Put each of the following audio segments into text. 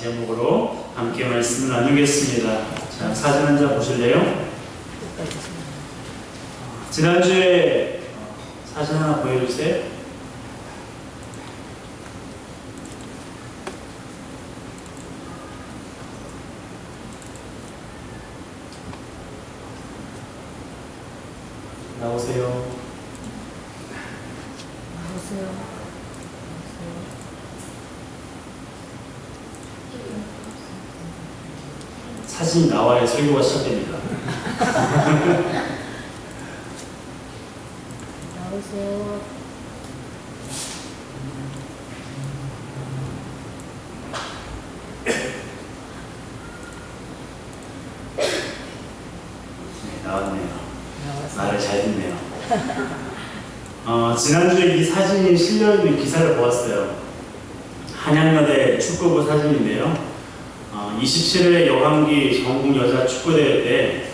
제목으로 함께 말씀을 나누겠습니다. 자, 사진 한 장 보실래요? 지난주에 사진 하나 보여주세요. 나오세요. 사진이 나와야 설교가 시작됩니다. 나오세요. 네, 나왔네요. 말을 잘 듣네요. 지난주에 이 사진이 실려있는 기사를 보았어요. 한양여대 축구부 사진인데요. 27회 여왕기 전국 여자 축구대회 때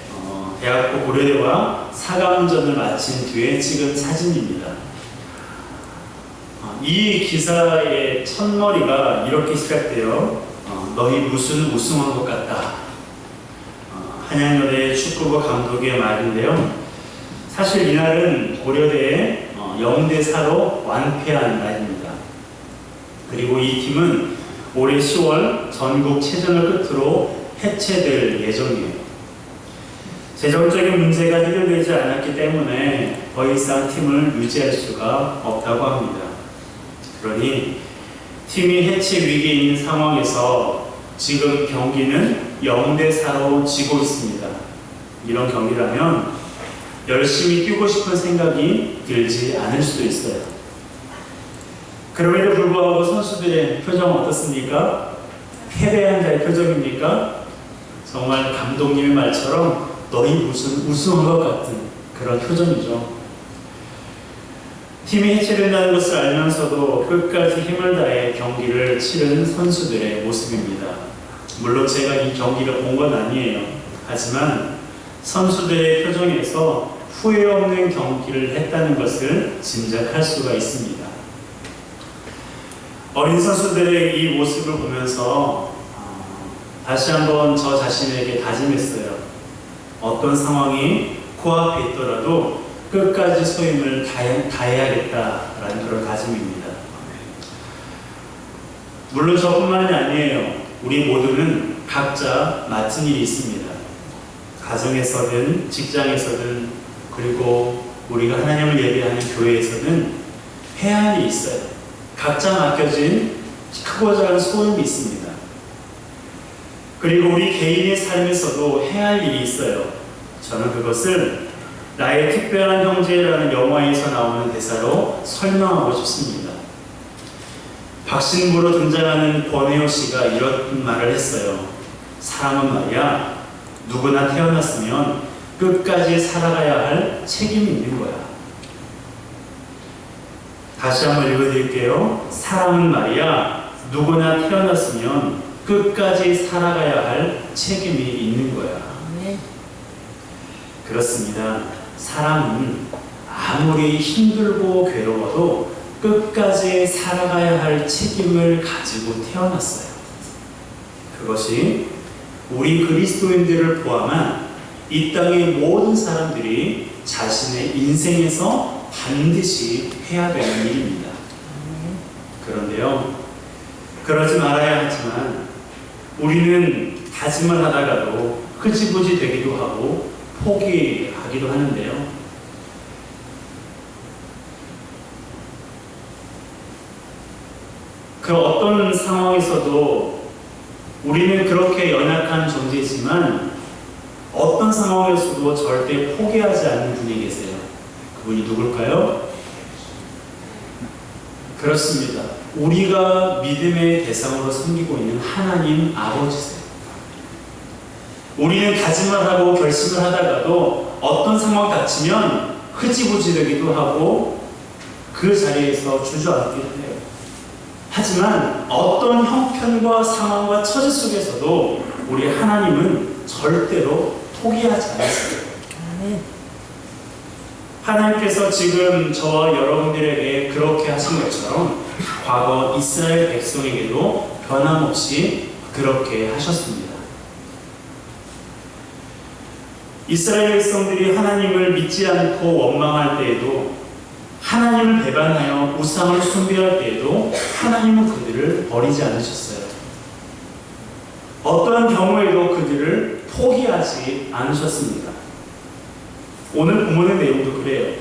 대학부 고려대와 4강전을 마친 뒤에 찍은 사진입니다. 이 기사의 첫머리가 이렇게 시작돼요. 너희 무슨 우승한 것 같다. 한양여대 축구부 감독의 말인데요. 사실 이날은 고려대에 0대4로 완패한 날입니다. 그리고 이 팀은 올해 10월 전국 체전을 끝으로 해체될 예정이에요. 재정적인 문제가 해결되지 않았기 때문에 더 이상 팀을 유지할 수가 없다고 합니다. 그러니 팀이 해체 위기에 있는 상황에서 지금 경기는 0대4로 지고 있습니다. 이런 경기라면 열심히 뛰고 싶은 생각이 들지 않을 수도 있어요. 그럼에도 불구하고 선수들의 표정은 어떻습니까? 패배한 자의 표정입니까? 정말 감독님의 말처럼 너희 무슨 우승한 것 같은 그런 표정이죠. 팀이 해체된다는 것을 알면서도 끝까지 힘을 다해 경기를 치른 선수들의 모습입니다. 물론 제가 이 경기를 본 건 아니에요. 하지만 선수들의 표정에서 후회 없는 경기를 했다는 것을 짐작할 수가 있습니다. 어린 선수들의 이 모습을 보면서 다시 한번 저 자신에게 다짐했어요. 어떤 상황이 코앞에 있더라도 끝까지 소임을 다해야겠다라는 그런 다짐입니다. 물론 저뿐만이 아니에요. 우리 모두는 각자 맡은 일이 있습니다. 가정에서든 직장에서든 그리고 우리가 하나님을 예배하는 교회에서는 해야 할 일이 있어요. 각자 맡겨진 크고 작은 소임이 있습니다. 그리고 우리 개인의 삶에서도 해야 할 일이 있어요. 저는 그것을 나의 특별한 형제라는 영화에서 나오는 대사로 설명하고 싶습니다. 박신부로 등장하는 권혜호 씨가 이런 말을 했어요. 사람은 말이야, 누구나 태어났으면 끝까지 살아가야 할 책임이 있는 거야. 다시 한번 읽어드릴게요. 사람은 말이야, 누구나 태어났으면 끝까지 살아가야 할 책임이 있는 거야. 네. 그렇습니다. 사람은 아무리 힘들고 괴로워도 끝까지 살아가야 할 책임을 가지고 태어났어요. 그것이 우리 그리스도인들을 포함한 이 땅의 모든 사람들이 자신의 인생에서 반드시 해야 되는 일입니다. 그런데요, 그러지 말아야 하지만 우리는 다짐을 하다가도 흐지부지 되기도 하고 포기하기도 하는데요. 그 어떤 상황에서도 우리는 그렇게 연약한 존재지만 어떤 상황에서도 절대 포기하지 않는 분이 계세요. 그분이 누굴까요? 그렇습니다. 우리가 믿음의 대상으로 섬기고 있는 하나님 아버지세요. 우리는 다짐을 하고 결심을 하다가도 어떤 상황 닥치면 흐지부지 되기도 하고 그 자리에서 주저앉기도 해요. 하지만 어떤 형편과 상황과 처지 속에서도 우리 하나님은 절대로 포기하지 않으세요. 하나님께서 지금 저와 여러분들에게 그렇게 하신 것처럼 과거 이스라엘 백성에게도 변함없이 그렇게 하셨습니다. 이스라엘 백성들이 하나님을 믿지 않고 원망할 때에도, 하나님을 배반하여 우상을 숭배할 때에도 하나님은 그들을 버리지 않으셨어요. 어떠한 경우에도 그들을 포기하지 않으셨습니다. 오늘 본문의 내용도 그래요.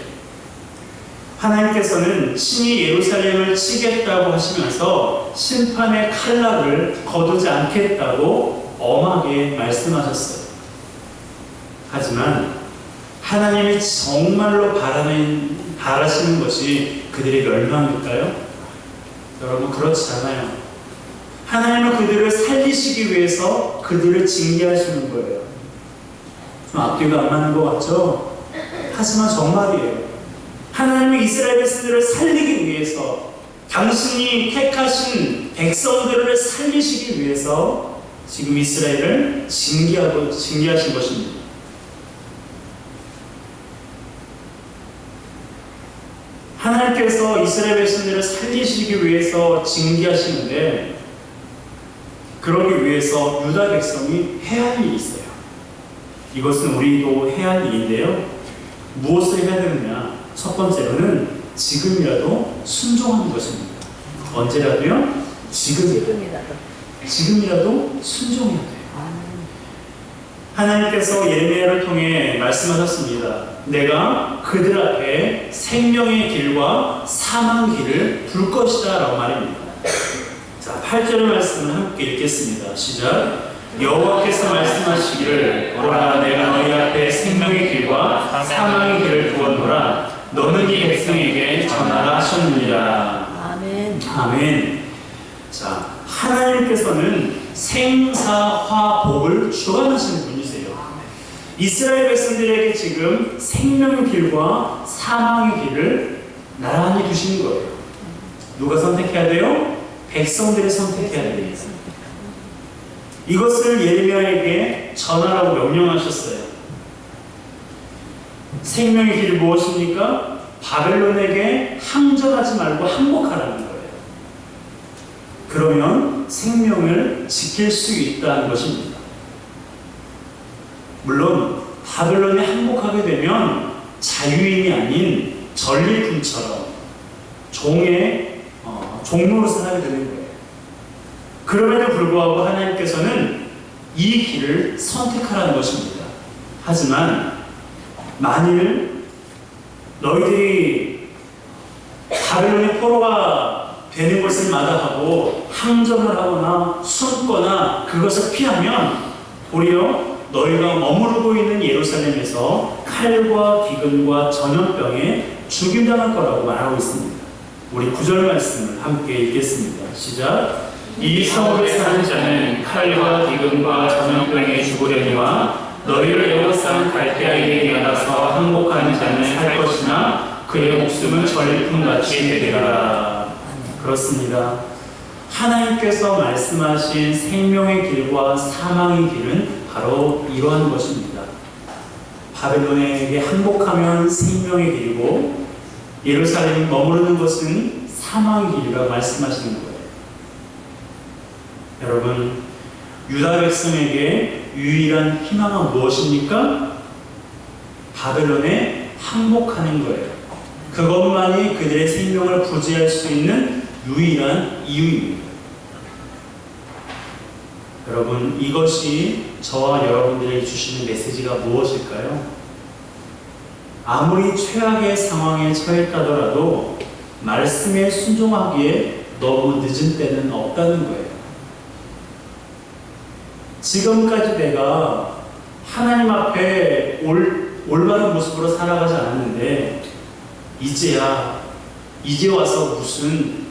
하나님께서는 친히 예루살렘을 치겠다고 하시면서 심판의 칼날을 거두지 않겠다고 엄하게 말씀하셨어요. 하지만 하나님이 정말로 바라시는 것이 그들의 멸망일까요? 여러분, 그렇지 않아요. 하나님은 그들을 살리시기 위해서 그들을 징계하시는 거예요. 좀 앞뒤가 안 맞는 것 같죠? 하지만 정말이에요. 하나님은 이스라엘 백성들을 살리기 위해서, 당신이 택하신 백성들을 살리시기 위해서 지금 이스라엘을 징계하신 것입니다. 하나님께서 이스라엘 백성들을 살리시기 위해서 징계하시는데, 그러기 위해서 유다 백성이 해야 할 일이 있어요. 이것은 우리도 해야 할 일인데요. 무엇을 해야 되느냐? 첫 번째로는 지금이라도 순종하는 것입니다. 언제라도요? 지금이라도 순종해야 돼요. 하나님께서 예레미야를 통해 말씀하셨습니다. 내가 그들 앞에 생명의 길과 사망의 길을 둘 것이다 라고 말입니다. 자, 8절의 말씀을 함께 읽겠습니다. 시작. 여호와께서 말씀하시기를, 보라, 내가 너희 앞에 생명의 길과 사망의 길을 두었노라. 너는 이 백성에게 전하라 하셨느니라. 아멘. 아멘. 자, 하나님께서는 생사화복을 주관하시는 분이세요. 이스라엘 백성들에게 지금 생명의 길과 사망의 길을 나란히 두시는 거예요. 누가 선택해야 돼요? 백성들이 선택해야 돼요. 이것을 예레미야에게 전하라고 명령하셨어요. 생명의 길이 무엇입니까? 바벨론에게 항전하지 말고 항복하라는 거예요. 그러면 생명을 지킬 수 있다는 것입니다. 물론 바벨론에 항복하게 되면 자유인이 아닌 전리품처럼 종로로 살아게 되는 거예요. 그럼에도 불구하고 하나님께서는 이 길을 선택하라는 것입니다. 하지만 만일 너희들이 바벨론의 포로가 되는 것을 마다하고 항전을 하거나 숨거나 그것을 피하면 도리어 너희가 머무르고 있는 예루살렘에서 칼과 기근과 전염병에 죽임당할 거라고 말하고 있습니다. 우리 9절 말씀을 함께 읽겠습니다. 시작. 이 성읍에 사는 자는 칼과 기근과 전염병에 죽으려니와 너희를 에워싼 갈대아에게 일어나서 항복하는 자는 살 것이나 그의 목숨은 전리품같이 되리라. 그렇습니다. 하나님께서 말씀하신 생명의 길과 사망의 길은 바로 이러한 것입니다. 바벨론에게 항복하면 생명의 길이고 예루살렘이 머무르는 것은 사망의 길이라고 말씀하시는 거예요. 여러분, 유다 백성에게 유일한 희망은 무엇입니까? 바벨론에 항복하는 거예요. 그것만이 그들의 생명을 부지할 수 있는 유일한 이유입니다. 여러분, 이것이 저와 여러분들에게 주시는 메시지가 무엇일까요? 아무리 최악의 상황에 처했다더라도 말씀에 순종하기에 너무 늦은 때는 없다는 거예요. 지금까지 내가 하나님 앞에 올바른 모습으로 살아가지 않았는데 이제 와서 무슨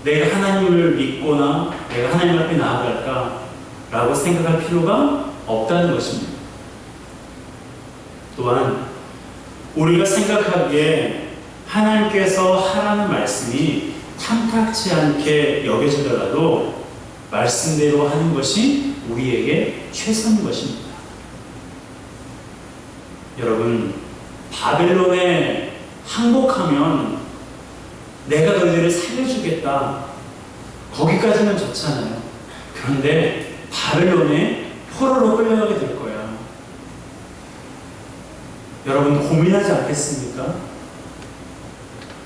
내가 하나님을 믿거나 내가 하나님 앞에 나아갈까 라고 생각할 필요가 없다는 것입니다. 또한 우리가 생각하기에 하나님께서 하라는 말씀이 탐탁치 않게 여겨지더라도 말씀대로 하는 것이 우리에게 최선인 것입니다. 여러분, 바벨론에 항복하면 내가 너희들을 살려주겠다. 거기까지는 좋잖아요. 그런데 바벨론의 포로로 끌려가게 될 거야. 여러분 고민하지 않겠습니까?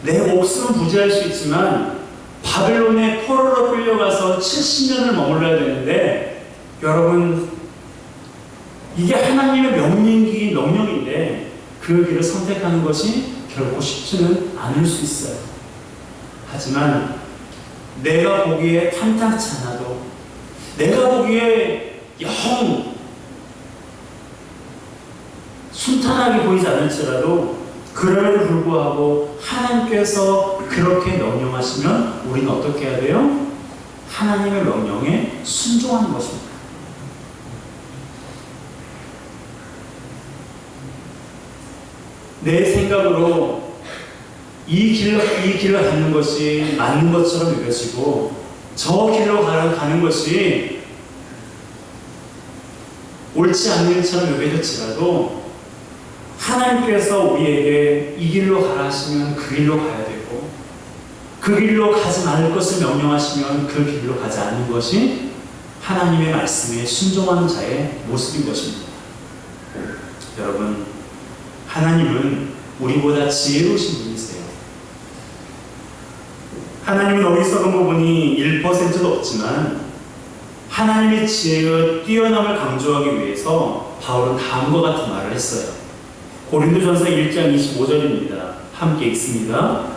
내 목숨은 부지할 수 있지만 바벨론의 포로로 끌려가서 70년을 머물러야 되는데, 여러분 이게 하나님의 명령인데 그 길을 선택하는 것이 결코 쉽지는 않을 수 있어요. 하지만 내가 보기에 탐탁치 않아도, 내가 보기에 영 순탄하게 보이지 않을지라도, 그럼에도 불구하고 하나님께서 그렇게 명령하시면 우리는 어떻게 해야 돼요? 하나님의 명령에 순종하는 것입니다. 내 생각으로 이 길로 가는 것이 맞는 것처럼 여겨지고, 저 길로 가는 것이 옳지 않는 일처럼 여겨질지라도, 하나님께서 우리에게 이 길로 가라 하시면 그 길로 가야 되고, 그 길로 가지 않을 것을 명령하시면 그 길로 가지 않는 것이 하나님의 말씀에 순종하는 자의 모습인 것입니다. 여러분, 하나님은 우리보다 지혜로우신 분이세요. 하나님은 어리석은 부분이 1%도 없지만 하나님의 지혜의 뛰어남을 강조하기 위해서 바울은 다음과 같은 말을 했어요. 고린도전서 1장 25절입니다. 함께 읽습니다.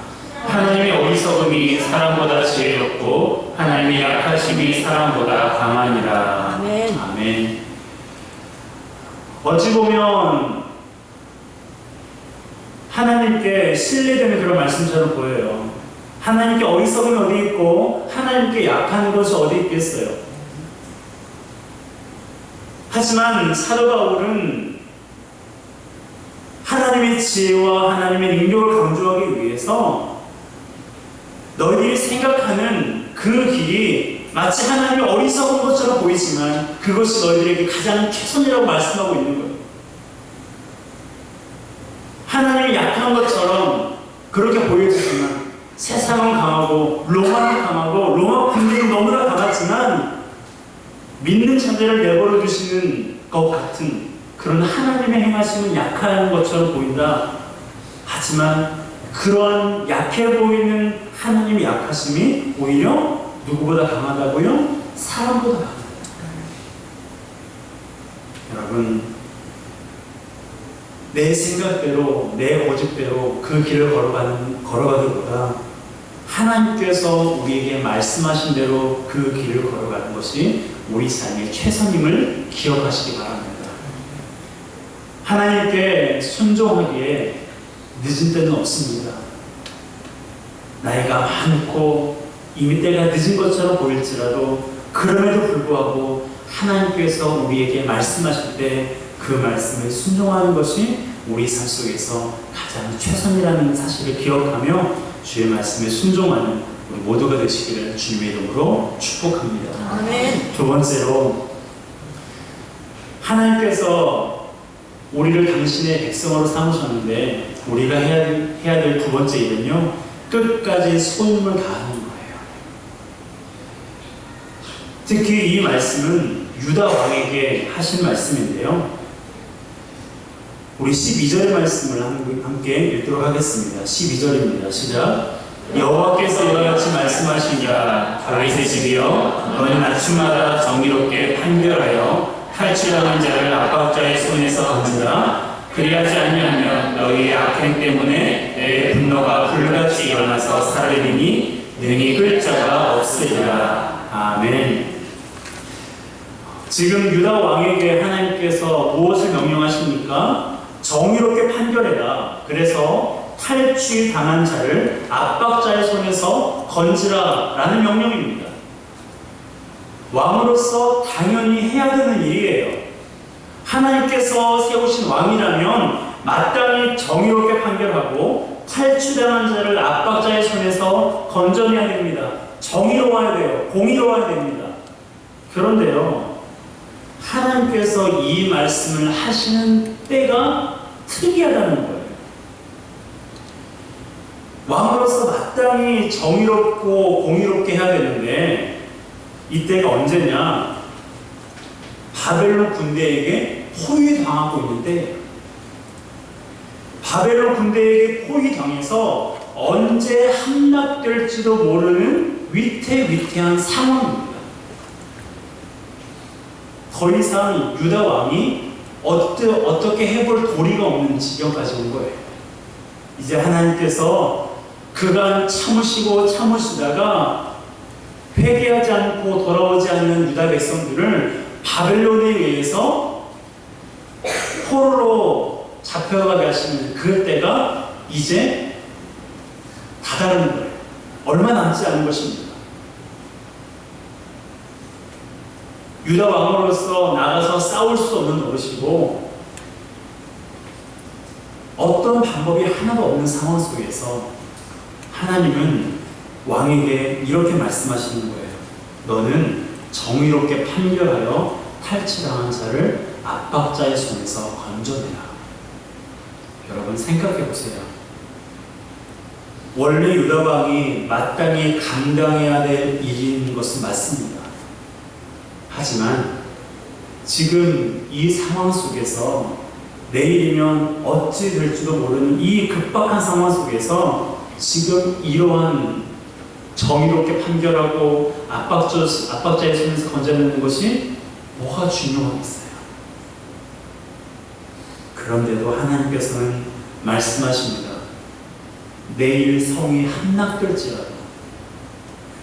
하나님의 어리석음이 사람보다 지혜롭고 하나님의 약하심이 사람보다 강하니라. 아멘. 아멘. 어찌 보면 하나님께 신뢰되는 그런 말씀처럼 보여요. 하나님께 어리석음이 어디 있고 하나님께 약한 것이 어디 있겠어요. 하지만 사도 바울은 하나님의 지혜와 하나님의 능력을 강조하기 위해서 너희들이 생각하는 그 길이 마치 하나님의 어리석은 것처럼 보이지만 그것이 너희들에게 가장 최선이라고 말씀하고 있는 거예요. 하나님이 약한 것처럼 그렇게 보여지지만 세상은 강하고 로마는 강하고 로마 군대는 너무나 강하지만 믿는 자들을 내버려 두시는 것 같은 그런 하나님의 행하심은 약한 것처럼 보인다. 하지만 그러한 약해 보이는 하나님의 약하심이 오히려 누구보다 강하다고요? 사람보다 강하다. 여러분, 내 생각대로 내 고집대로 그 길을 걸어가기보다 하나님께서 우리에게 말씀하신 대로 그 길을 걸어가는 것이 우리 삶의 최선임을 기억하시기 바랍니다. 하나님께 순종하기에 늦은 때는 없습니다. 나이가 많고 이미 때가 늦은 것처럼 보일지라도 그럼에도 불구하고 하나님께서 우리에게 말씀하실 때 그 말씀에 순종하는 것이 우리 삶 속에서 가장 최선이라는 사실을 기억하며 주의 말씀에 순종하는 우리 모두가 되시기를 주님의 이름으로 축복합니다. 아멘. 두 번째로, 하나님께서 우리를 당신의 백성으로 삼으셨는데 우리가 해야 될 두 번째 일은요, 끝까지 소임을 다하는 거예요. 특히 이 말씀은 유다 왕에게 하신 말씀인데요. 우리 12절의 말씀을 함께 읽도록 하겠습니다. 12절입니다. 시작. 여호와께서 이와 같이 말씀하시니라. 다윗의 집이여, 너는 아침마다 정의롭게 판결하여 탈취당한 자를 압박자의 손에서 건지라. 그리하지 아니하면 너희의 악행 때문에 내 분노가 불같이 일어나서 사르리니 능히 끌 자가 없으리라. 아멘. 지금 유다 왕에게 하나님께서 무엇을 명령하십니까? 정의롭게 판결해라. 그래서 탈취당한 자를 압박자의 손에서 건지라 라는 명령입니다. 왕으로서 당연히 해야 되는 일이에요. 하나님께서 세우신 왕이라면 마땅히 정의롭게 판결하고 탈취당한 자를 압박자의 손에서 건져내야 됩니다. 정의로워야 돼요. 공의로워야 됩니다. 그런데요, 하나님께서 이 말씀을 하시는 때가 특이하다는 거예요. 왕으로서 마땅히 정의롭고 공의롭게 해야 되는데 이때가 언제냐? 바벨론 군대에게 포위당하고 있는데, 바벨론 군대에게 포위당해서 언제 함락될지도 모르는 위태위태한 상황입니다. 더 이상 유다 왕이 어떻게 해볼 도리가 없는 지경까지 온 거예요. 이제 하나님께서 그간 참으시다가 회개하지 않고 돌아오지 않는 유다 백성들을 바벨론에 의해서 포로로 잡혀가게 하시는 그 때가 이제 다다른 거예요. 얼마 남지 않은 것입니다. 유다 왕으로서 나가서 싸울 수 없는 노릇이고, 어떤 방법이 하나도 없는 상황 속에서 하나님은 왕에게 이렇게 말씀하시는 거예요. 너는 정의롭게 판결하여 탈취당한 자를 압박자의 손에서 건져내라. 여러분 생각해 보세요. 원래 유다 왕이 마땅히 감당해야 될 일인 것은 맞습니다. 하지만 지금 이 상황 속에서 내일이면 어찌 될지도 모르는 이 급박한 상황 속에서 지금 이러한 정의롭게 판결하고 압박자의 손에서 건져내는 것이 뭐가 중요하겠어요? 그런데도 하나님께서는 말씀하십니다. 내일 성이 함락될지라도,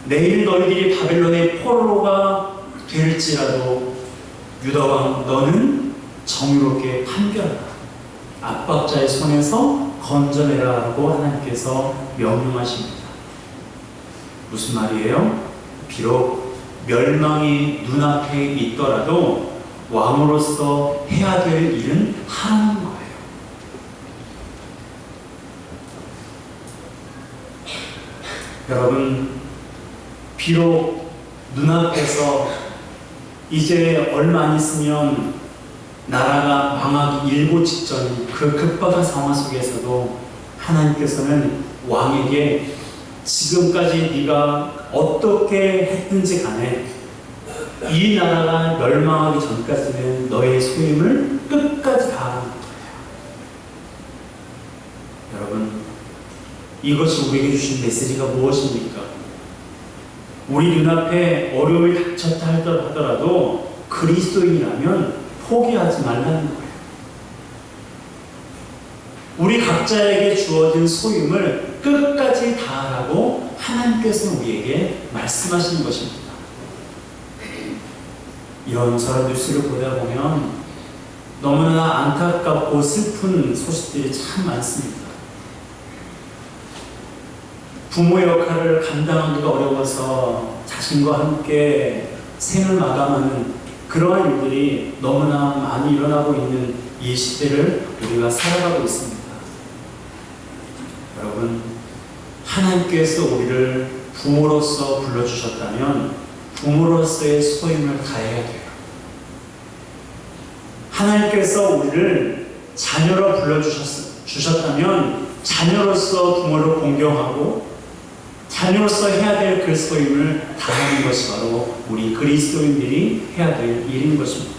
내일 너희들이 바벨론의 포로가 될지라도 유다왕 너는 정의롭게 판결하라. 압박자의 손에서 건져내라고 하나님께서 명령하십니다. 무슨 말이에요? 비록 멸망이 눈앞에 있더라도 왕으로서 해야 될 일은 하는 거예요. 여러분, 비록 눈앞에서 이제 얼마 안 있으면 나라가 망하기 일보 직전인 그 급박한 상황 속에서도 하나님께서는 왕에게 지금까지 네가 어떻게 했든지 간에 이 나라가 멸망하기 전까지는 너의 소임을 끝까지 다하는 거예요. 여러분, 이것이 우리에게 주신 메시지가 무엇입니까? 우리 눈앞에 어려움이 닥쳤다 하더라도 그리스도인이라면 포기하지 말라는 거예요. 우리 각자에게 주어진 소임을 끝까지 다하라고 하나님께서 우리에게 말씀하시는 것입니다. 이런저런 뉴스를 보다 보면 너무나 안타깝고 슬픈 소식들이 참 많습니다. 부모 역할을 감당하기가 어려워서 자신과 함께 생을 마감하는 그러한 일들이 너무나 많이 일어나고 있는 이 시대를 우리가 살아가고 있습니다. 여러분, 하나님께서 우리를 부모로서 불러주셨다면 부모로서의 소임을 다해야 돼요. 하나님께서 우리를 자녀로 불러주셨다면 자녀로서 부모를 공경하고 자녀로서 해야 될 그 소임을 다하는 것이 바로 우리 그리스도인들이 해야 될 일인 것입니다.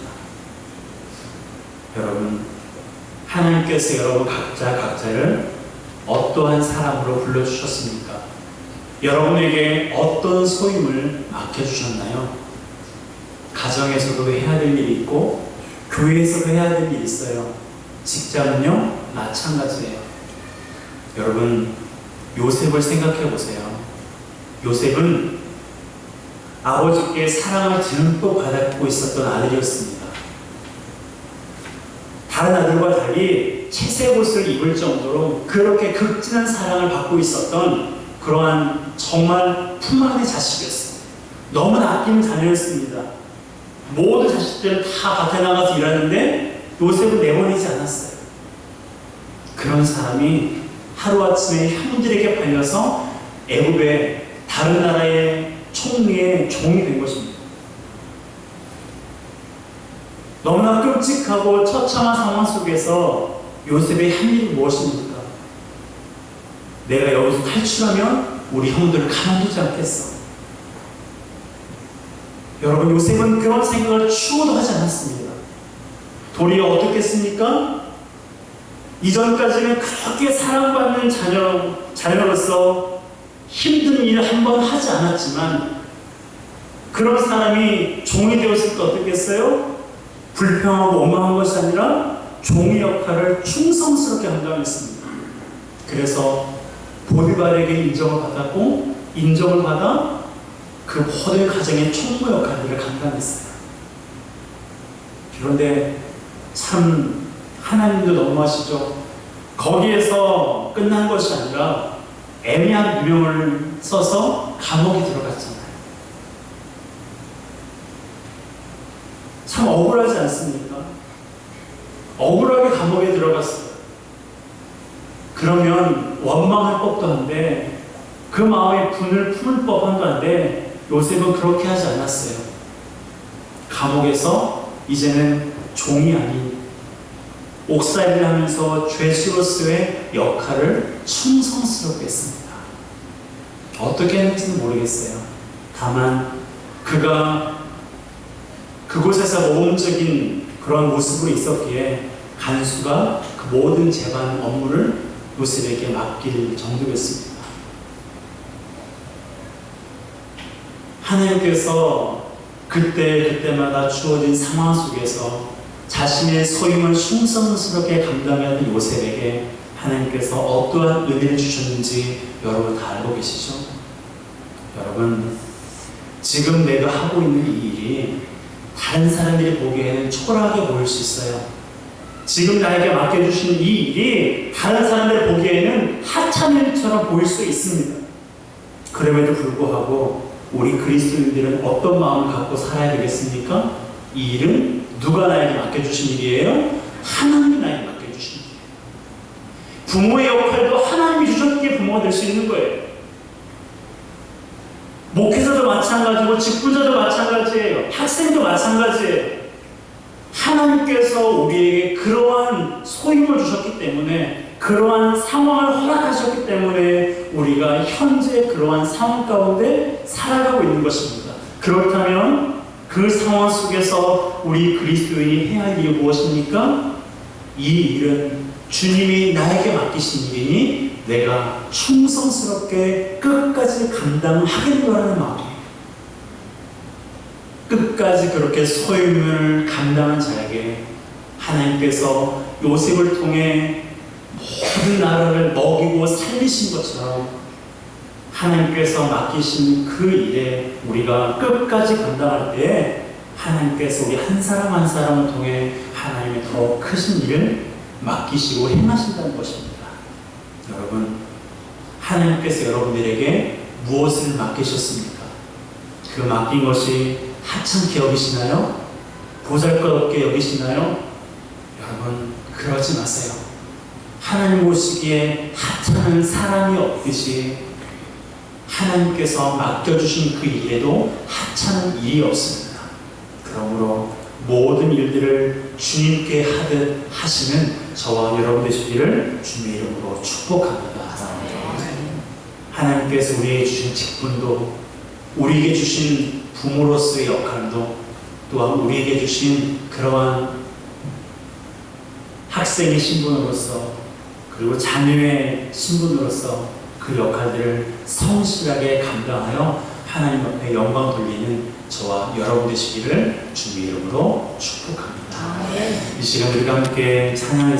여러분, 하나님께서 여러분 각자를 어떠한 사람으로 불러주셨습니까? 여러분에게 어떤 소임을 맡겨주셨나요? 가정에서도 해야 될 일이 있고 교회에서도 해야 될 일이 있어요. 직장은요, 마찬가지예요. 여러분, 요셉을 생각해 보세요. 요셉은 아버지께 사랑을 듬뿍 받고 있었던 아들이었습니다. 다른 아들과 달리 채색 옷을 입을 정도로 그렇게 극진한 사랑을 받고 있었던 그러한 정말 품안의 자식이었습니다. 너무나 아끼는 자녀였습니다. 모든 자식들은 다 밭에 나가서 일하는데 요셉은 내보내지 않았어요. 그런 사람이 하루아침에 형들에게 팔려서 애굽의 다른 나라의 총리의 종이 된 것입니다. 너무나 끔찍하고 처참한 상황 속에서 요셉의 한 일이 무엇입니까? 내가 여기서 탈출하면 우리 형들을 가만두지 않겠어. 여러분, 요셉은 그런 생각을 추구도 하지 않았습니다. 도리어 어떻게 했습니까? 이전까지는 그렇게 사랑받는 자녀로서 힘든 일을 한 번 하지 않았지만, 그런 사람이 종이 되었을 때 어떻게 했어요? 불평하고 원망한 것이 아니라 종의 역할을 충성스럽게 감당했습니다. 그래서 보디발에게 인정을 받았고, 인정을 받아 그 모든 가정의 총무 역할들을 감당했어요. 그런데 참 하나님도 너무하시죠. 거기에서 끝난 것이 아니라 애매한 유명을 써서 감옥에 들어갔잖아요. 참 억울하지 않습니까? 억울하게 감옥에 들어갔어요. 그러면 원망할 법도 한데, 그 마음에 분을 품을 법한도 한데, 요셉은 그렇게 하지 않았어요. 감옥에서 이제는 종이 아닌 옥살이를 하면서 죄수로서의 역할을 충성스럽게 했습니다. 어떻게 했는지는 모르겠어요. 다만 그가 그곳에서 모범적인 그런 모습으로 있었기에 간수가 그 모든 재반 업무를 요셉에게 맡길 정도였습니다. 하나님께서 그때마다 주어진 상황 속에서 자신의 소임을 충성스럽게 감당하는 요셉에게 하나님께서 어떠한 은혜를 주셨는지 여러분 다 알고 계시죠? 여러분, 지금 내가 하고 있는 이 일이 다른 사람들이 보기에는 초라하게 보일 수 있어요. 지금 나에게 맡겨주신 이 일이 다른 사람들이 보기에는 하찮은 일처럼 보일 수 있습니다. 그럼에도 불구하고 우리 그리스도인들은 어떤 마음을 갖고 살아야 되겠습니까? 이 일은 누가 나에게 맡겨주신 일이에요? 하나님이 나에게 맡겨주신 일이에요. 부모의 역할도 하나님이 주셨기에 부모가 될 수 있는 거예요. 목회자도 마찬가지고 직분자도 마찬가지예요. 학생도 마찬가지예요. 하나님께서 우리에게 그러한 소임을 주셨기 때문에, 그러한 상황을 허락하셨기 때문에 우리가 현재 그러한 상황 가운데 살아가고 있는 것입니다. 그렇다면 그 상황 속에서 우리 그리스도인이 해야 할 일이 무엇입니까? 이 일은 주님이 나에게 맡기신 일이니 내가 충성스럽게 끝까지 감당하겠노라는 마음이에요. 끝까지 그렇게 소임을 감당한 자에게 하나님께서 요셉을 통해 모든 나라를 먹이고 살리신 것처럼 하나님께서 맡기신 그 일에 우리가 끝까지 감당할 때 하나님께서 우리 한 사람 한 사람을 통해 하나님의 더 크신 일을 맡기시고 행하신다는 것입니다. 여러분, 하나님께서 여러분들에게 무엇을 맡기셨습니까? 그 맡긴 것이 하찮게 여기시나요? 보잘것없게 여기시나요? 여러분, 그러지 마세요. 하나님 보시기에 하찮은 사람이 없듯이 하나님께서 맡겨주신 그 일에도 하찮은 일이 없습니다. 그러므로 모든 일들을 주님께 하듯 하시는 저와 여러분 되시기를 주님의 이름으로 축복합니다. 하나님께서 우리에게 주신 직분도, 우리에게 주신 부모로서의 역할도, 또한 우리에게 주신 그러한 학생의 신분으로서, 그리고 자녀의 신분으로서 그 역할들을 성실하게 감당하여 하나님 앞에 영광 돌리는 저와 여러분 되시기를 주님의 이름으로 축복합니다. 이 시간 우리가 함께 찬양하겠습니다.